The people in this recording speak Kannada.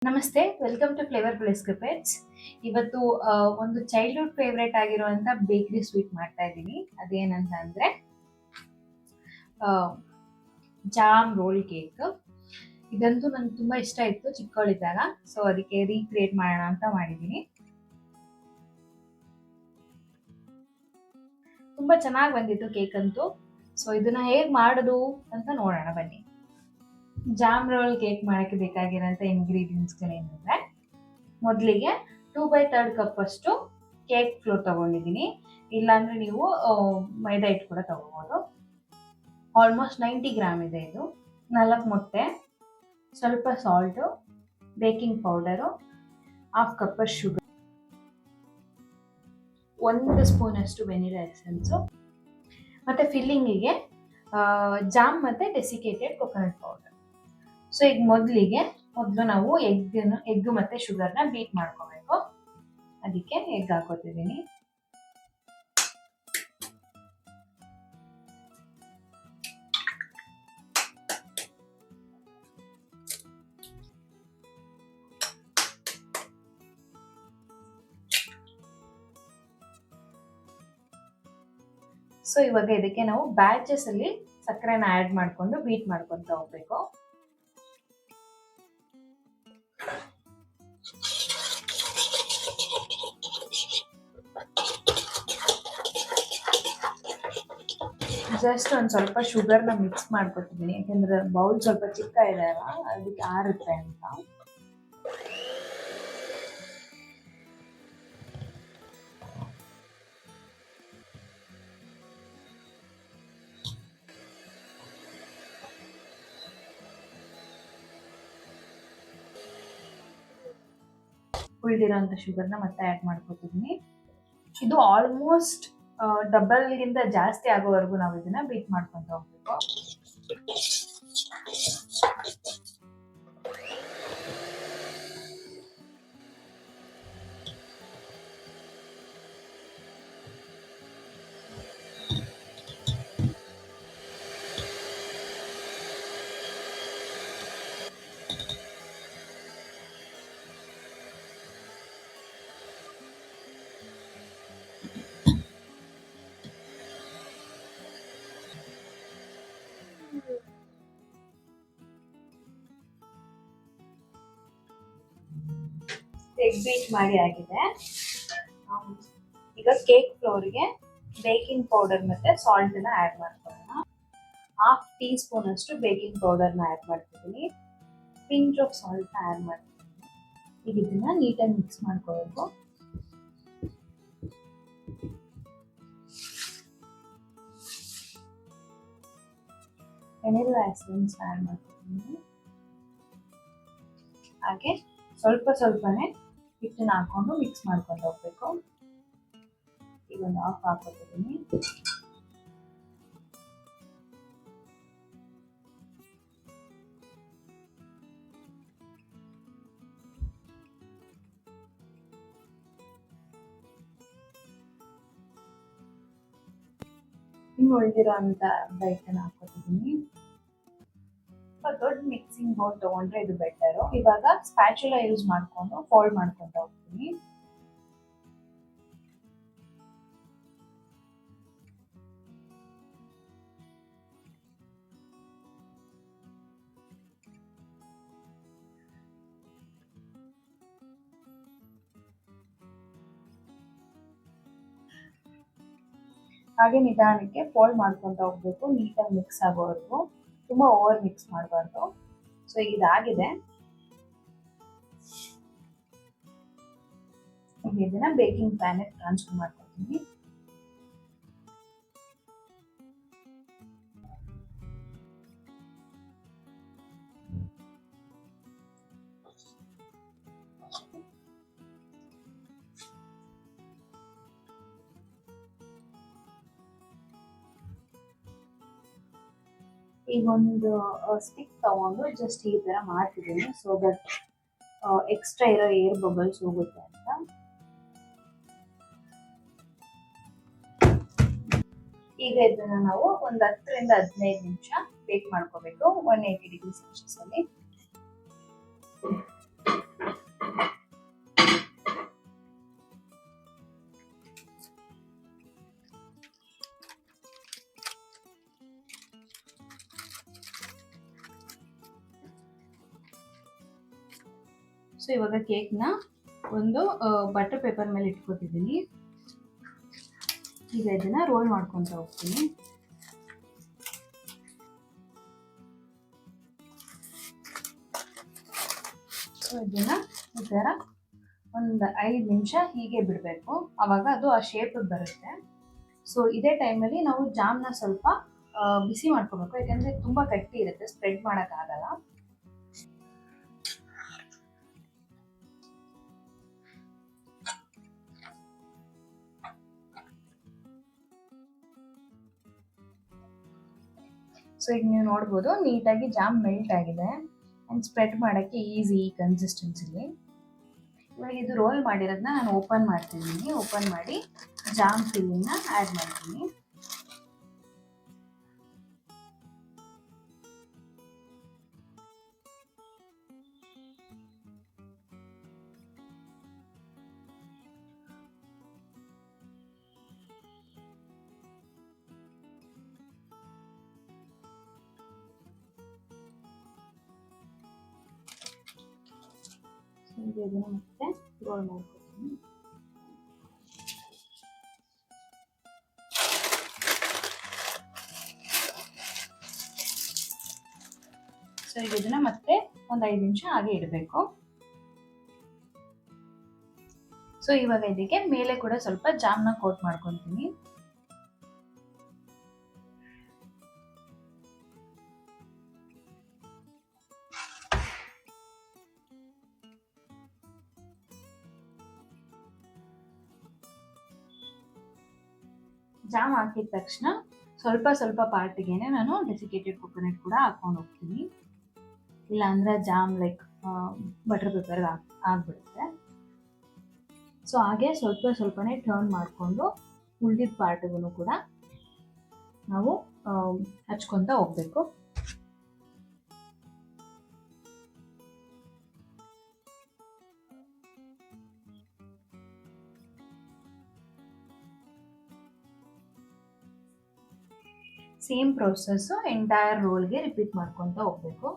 ನಮಸ್ತೆ, ವೆಲ್ಕಮ್ ಟು ಫ್ಲೇವರ್ ಪ್ಲೇಸ್ ಕ್ರಿಪೆಟ್ಸ್. ಇವತ್ತು ಒಂದು ಚೈಲ್ಡ್ಹುಡ್ ಫೇವ್ರೇಟ್ ಆಗಿರುವಂತ ಬೇಕರಿ ಸ್ವೀಟ್ ಮಾಡ್ತಾ ಇದ್ದೀನಿ. ಅದೇನಂತ ಅಂದ್ರೆ ಜಾಮ್ ರೋಲ್ ಕೇಕ್. ಇದಂತೂ ನಂಗೆ ತುಂಬಾ ಇಷ್ಟ ಇತ್ತು ಚಿಕ್ಕವಳಿದ್ದಾಗ, ಸೊ ಅದಕ್ಕೆ ರೀಕ್ರಿಯೇಟ್ ಮಾಡೋಣ ಅಂತ ಮಾಡಿದ್ದೀನಿ. ತುಂಬಾ ಚೆನ್ನಾಗಿ ಬಂದಿತ್ತು ಕೇಕ್ ಅಂತೂ. ಸೊ ಇದನ್ನ ಹೇಗ್ ಮಾಡೋದು ಅಂತ ನೋಡೋಣ ಬನ್ನಿ. ಜಾಮ್ ರೋಲ್ ಕೇಕ್ ಮಾಡಕ್ಕೆ ಬೇಕಾಗಿರೋಂಥ ಇಂಗ್ರೀಡಿಯೆಂಟ್ಸ್ಗಳೇನಂದ್ರೆ, ಮೊದಲಿಗೆ 2/3 ಕಪ್ ಅಷ್ಟು ಕೇಕ್ ಫ್ಲೋರ್ ತಗೊಂಡಿದ್ದೀನಿ. ಇಲ್ಲಾಂದ್ರೆ ನೀವು ಮೈದಾ ಹಿಟ್ಟು ಕೂಡ ತಗೋಬಹುದು. ಆಲ್ಮೋಸ್ಟ್ 90 ಗ್ರಾಮ್ ಇದೆ ಇದು. 4 ಮೊಟ್ಟೆ, ಸ್ವಲ್ಪ salt, baking powder, 1/2 cup sugar, 1 spoon ಅಷ್ಟು ವೆನಿಲಾ ಎಸೆನ್ಸು, ಮತ್ತೆ ಫಿಲ್ಲಿಂಗಿಗೆ ಜಾಮ್ ಮತ್ತೆ ಡೆಸಿಕೇಟೆಡ್ ಕೊಕೊನಟ್ ಪೌಡರ್. ಸೊ ಈಗ ಮೊದಲು ನಾವು ಎಗ್ ಮತ್ತೆ ಶುಗರ್ನ ಬೀಟ್ ಮಾಡ್ಕೋಬೇಕು. ಅದಕ್ಕೆ ಎಗ್ ಹಾಕೋತಿದ್ದೀನಿ. ಸೊ ಇವಾಗ ಇದಕ್ಕೆ ನಾವು ಬ್ಯಾಚಸ್ ಅಲ್ಲಿ ಸಕ್ಕರೆನ ಆಡ್ ಮಾಡ್ಕೊಂಡು ಬೀಟ್ ಮಾಡ್ಕೊಂತ ಹೋಗ್ಬೇಕು. ಜಸ್ಟ್ ಒಂದು ಸ್ವಲ್ಪ ಶುಗರ್ನ ಮಿಕ್ಸ್ ಮಾಡ್ಕೊತಿದ್ದೀನಿ, ಯಾಕೆಂದ್ರೆ ಬೌಲ್ ಸ್ವಲ್ಪ ಚಿಕ್ಕ ಇದೆ ಅಲ್ಲ, ಅದಕ್ಕೆ ಆರುತ್ತೆ ಅಂತ. ಉಳಿದಿರೋಂಥ ಶುಗರ್ನ ಮತ್ತೆ ಆ್ಯಡ್ ಮಾಡ್ಕೊತಿದ್ದೀನಿ. ಇದು ಆಲ್ಮೋಸ್ಟ್ ಡಬಲ್ಗಿಂತ ಜಾಸ್ತಿ ಆಗೋವರೆಗೂ ನಾವು ಇದನ್ನ ಬೀಟ್ ಮಾಡ್ಕೊಂತ ಹೋಗ್ಬೇಕು. ಎಗ್ ಬೀಟ್ ಮಾಡಿ ಆಗಿದೆ. ಈಗ ಕೇಕ್ ಫ್ಲೋರ್ಗೆ ಬೇಕಿಂಗ್ ಪೌಡರ್ ಮತ್ತೆ ಸಾಲ್ಟ್ ನ ಆಡ್ ಮಾಡ್ಕೊಳ್ಳೋಣ. 1/2 ಟೀ ಸ್ಪೂನ್ ಅಷ್ಟು ಬೇಕಿಂಗ್ ಪೌಡರ್ನ ಆಡ್ ಮಾಡ್ತಿದ್ದೀನಿ. ಪಿಂಚ್ ಆಫ್ ಸಾಲ್ಟ್ ಆಡ್ ಮಾಡ್ತಿದ್ದೀನಿ. ಈಗ ಇದನ್ನ ನೀಟಾಗಿ ಮಿಕ್ಸ್ ಮಾಡ್ಕೋಬೇಕು. ವೆನಿಲಾ ಎಸೆನ್ಸ್ ಆಡ್ ಮಾಡ್ತಿದ್ದೀನಿ. ಹಾಗೆ ಸ್ವಲ್ಪನೇ ಹಿಟ್ಟನ್ನ ಹಾಕೊಂಡು ಮಿಕ್ಸ್ ಮಾಡ್ಕೊಂಡು ಹೋಗ್ಬೇಕು. ಈಗ ಒಂದು ಹಾಫ್ ಹಾಕೋತಿದ್ದೀನಿ. ಇನ್ನು ಉಳಿದಿರೋ ಅಂತ ಬೈಟನ್ನ ಹಾಕೋತಿದ್ದೀನಿ. ದೊಡ್ಡ ಮಿಕ್ಸಿಂಗ್ ಬೌಲ್ ತಗೊಂಡ್ರೆ ಇದು ಬೆಟರು. ಇವಾಗ ಸ್ಪ್ಯಾಚುಲಾ ಯೂಸ್ ಮಾಡ್ಕೊಂಡು ಫೋಲ್ಡ್ ಮಾಡ್ಕೊಂತ ಹೋಗ್ತೀನಿ. ಹಾಗೆ ನಿಧಾನಕ್ಕೆ ಫೋಲ್ಡ್ ಮಾಡ್ಕೊಂತ ಹೋಗ್ಬೇಕು, ನೀಟಾಗಿ ಮಿಕ್ಸ್ ಆಗೋವರೆಗೂ. ತುಂಬಾ ಓವರ್ ಮಿಕ್ಸ್ ಮಾಡಬಾರ್ದು. ಸೊ ಇದಾಗಿದೆ. ಇದನ್ನ ಬೇಕಿಂಗ್ ಪ್ಯಾನ್ ಟ್ರಾನ್ಸ್ಫರ್ ಮಾಡ್ಕೊತೀನಿ. ಈಗ ಒಂದು ಸ್ಟಿಕ್ ತಗೊಂಡು ಜಸ್ಟ್ ಈ ತರ ಮಾಡ್ತಿದ್ದೀನಿ, ಸೊ ದಟ್ ಎಕ್ಸ್ಟ್ರಾ ಇರೋ ಏರ್ ಬಬಲ್ಸ್ ಹೋಗುತ್ತೆ ಅಂತ. ಈಗ ಇದನ್ನ ನಾವು ಒಂದು 10 ರಿಂದ 15 ನಿಮಿಷ ಬೇಕ್ ಮಾಡ್ಕೋಬೇಕು 180 ಡಿಗ್ರಿ ಸೆಲ್ಸಿಯಸ್ ಅಲ್ಲಿ. ಸೊ ಇವಾಗ ಕೇಕ್ನ ಒಂದು ಬಟರ್ ಪೇಪರ್ ಮೇಲೆ ಇಟ್ಕೊತಿದ್ದೀನಿ. ಈಗ ಇದನ್ನ ರೋಲ್ ಮಾಡ್ಕೊತ ಹೋಗ್ತೀನಿ. ಸೊ ಇದನ್ನ ಈ ಥರ ಒಂದು 5 ನಿಮಿಷ ಹೀಗೆ ಬಿಡಬೇಕು, ಆವಾಗ ಅದು ಆ ಶೇಪಿಗೆ ಬರುತ್ತೆ. ಸೊ ಇದೇ ಟೈಮಲ್ಲಿ ನಾವು ಜಾಮ್ನ ಸ್ವಲ್ಪ ಬಿಸಿ ಮಾಡ್ಕೋಬೇಕು, ಯಾಕಂದರೆ ತುಂಬ ಗಟ್ಟಿ ಇರುತ್ತೆ, ಸ್ಪ್ರೆಡ್ ಮಾಡೋಕ್ಕಾಗಲ್ಲ. ಸೊ ಈಗ ನೀವು ನೋಡ್ಬೋದು ನೀಟಾಗಿ ಜಾಮ್ ಮೆಲ್ಟ್ ಆಗಿದೆ ಆ್ಯಂಡ್ ಸ್ಪ್ರೆಡ್ ಮಾಡೋಕ್ಕೆ ಈಸಿ ಈ ಕನ್ಸಿಸ್ಟೆನ್ಸಿಲಿ. ಇವಾಗ ಇದು ರೋಲ್ ಮಾಡಿರೋದನ್ನ ನಾನು ಓಪನ್ ಮಾಡ್ತಿದ್ದೀನಿ. ಓಪನ್ ಮಾಡಿ ಜಾಮ್ ಫಿಲ್ಲಿಂಗ್ನ ಆ್ಯಡ್ ಮಾಡ್ತೀನಿ. ಇದನ್ನ ಮತ್ತೆ ರೋಲ್ ಮಾಡ್ಕೊತೀನಿ. ಸೊ ಈಗ ಇದನ್ನ ಮತ್ತೆ ಒಂದು 5 ನಿಮಿಷ ಹಾಗೆ ಇಡಬೇಕು. ಸೊ ಇವಾಗ ಇದಕ್ಕೆ ಮೇಲೆ ಕೂಡ ಸ್ವಲ್ಪ ಜಾಮ್ನ ಕೋಟ್ ಮಾಡ್ಕೊತೀನಿ. ಜಾಮ್ ಹಾಕಿದ ತಕ್ಷಣ ಸ್ವಲ್ಪ ಸ್ವಲ್ಪ ಪಾರ್ಟಿಗೆನೆ ನಾನು ಡೆಸಿಕೇಟೆಡ್ ಕೊಕೊನಟ್ ಕೂಡ ಹಾಕೊಂಡು ಹೋಗ್ತೀನಿ, ಇಲ್ಲಾಂದ್ರೆ ಜಾಮ್ ಲೈಕ್ ಬಟರ್ ಪೇಪರ್ಗೆ ಆಗ್ಬಿಡುತ್ತೆ. ಸೊ ಹಾಗೆ ಸ್ವಲ್ಪ ಸ್ವಲ್ಪನೇ ಟರ್ನ್ ಮಾಡಿಕೊಂಡು ಉಳಿದಿದ್ದ ಪಾರ್ಟಿಗೂ ಕೂಡ ನಾವು ಹಚ್ಕೊತ ಹೋಗ್ಬೇಕು. ಸೇಮ್ ಪ್ರೊಸೆಸ್ಸು ಎಂಟೈರ್ ರೋಲ್ಗೆ ರಿಪೀಟ್ ಮಾಡ್ಕೊತ ಹೋಗ್ಬೇಕು.